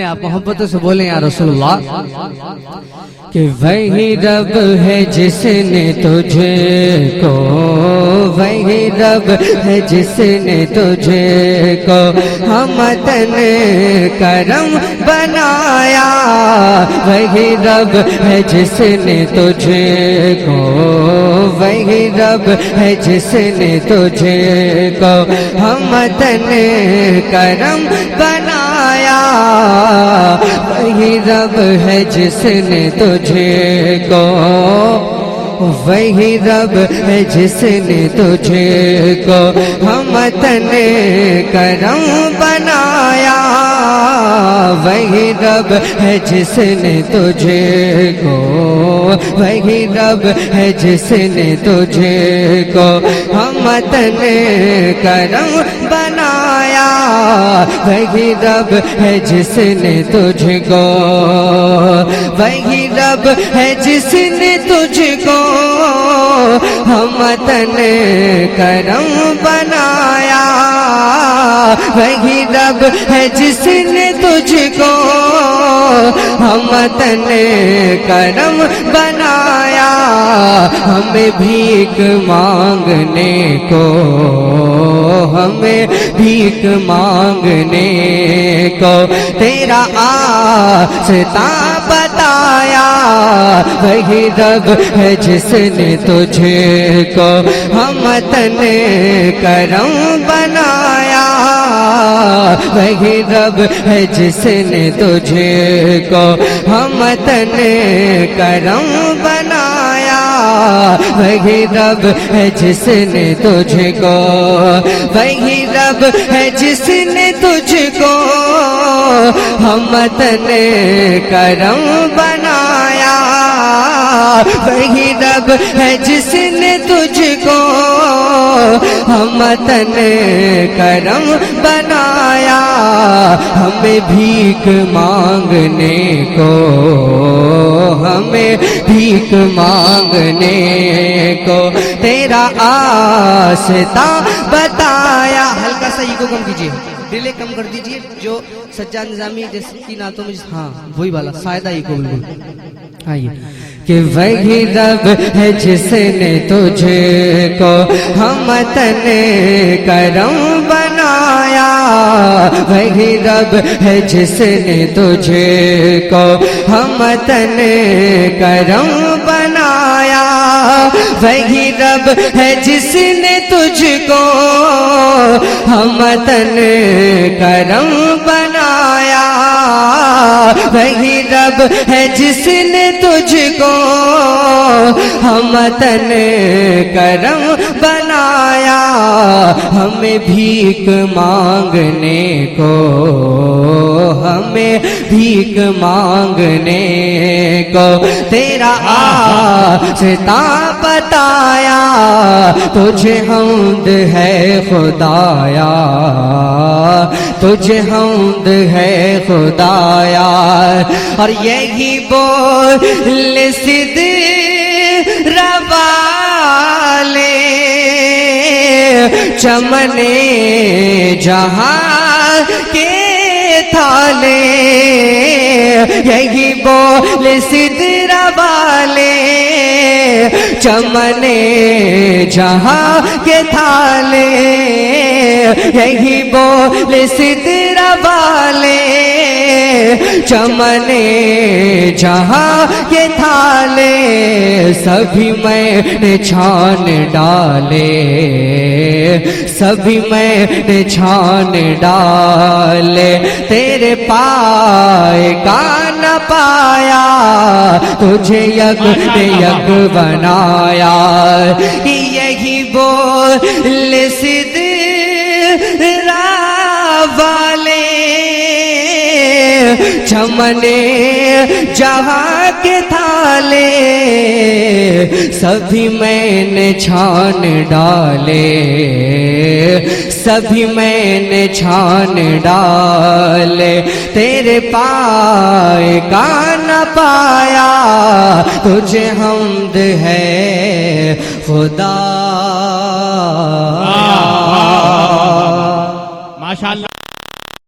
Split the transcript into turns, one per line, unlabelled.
آپ محبت سے بولیں یا رسول اللہ کہ وہی رب ہے جس نے تجھے کو، وہی رب ہے جس نے تجھے کو ہمتن کرم بنایا، وہی رب ہے جس نے تجھے کو، وہی رب ہے جس نے تجھے کو ہمتن کرم بنایا، وہی رب ہے جس نے تجھے کو، وہی رب ہے جس نے تجھے کو ہمتن کرم بنایا، وہی رب ہے جس نے تجھے کو، وہی رب ہے جس نے تجھے کو ہمتن کرم بنایا، وہی رب ہے جس نے تجھ کو، وہی رب ہے جس نے تجھ کو ہمتن کرم بنایا، وہی رب ہے جس نے تجھ کو ہمتن کرم بنایا، ہمیں بھیک مانگنے کو، ہمیں بھیک مانگنے کو تیرا آستاں بتایا، وہی رب ہے جس نے تجھے کو ہمتن کرم بنایا، وہی رب ہے جس نے تجھے کو ہمتن کرم بنایا، وہی رب ہے جس نے تجھ کو، وہی رب ہے جس نے تجھ کو ہمتن کرم بنایا، وہی رب ہے جس نے تجھ کو ہمتن کرم بنایا، ہمیں بھیک مانگنے کو، ہمیں بھیک مانگنے کو تیرا آستاں بتایا، ہلکا سا ایگو کم کیجئے، ڈیلے کم کر دیجئے، جو سجاد نظامی جیسے کی نعتوں میں ہاں وہی والا سائدہ ایگو بالکل آئیے کہ وہی رب ہے جس نے تجھے کو ہمتن کرم بنایا، وہی رب ہے جس نے تجھے کو ہمتن کرم بنایا، وہی رب ہے جس نے تجھ کو ہمتن کرم بنایا، وہی رب ہے جس نے تجھ کو ہمتن کرم بنایا، ہمیں بھیک مانگنے کو، ہمیں بھیک مانگنے کو تیرا آستاں بتایا، تجھے حمد ہے خدایا، تجھے حمد ہے خدایا، اور یہی بول سدرہ والے چمنے جہاں کے تھالے، یہی بول سدرہ والے چمنے جہاں کے تھالے، یہی بول سدرہ والے چمنے جہاں کے تھالے، سبھی میں نے چھان ڈالے، سبھی میں نے چھان ڈالے، تیرے پائے کا نہ پایا، تجھے یک نے یک بنایا، یہی بول سدرہ والے چمنے جہاں کے تھالے، سبھی میں نے چھان ڈالے، سبھی میں نے چھان ڈالے، تیرے پائے کا نہ پایا، تجھے حمد ہے خدا۔
ماشاءاللہ۔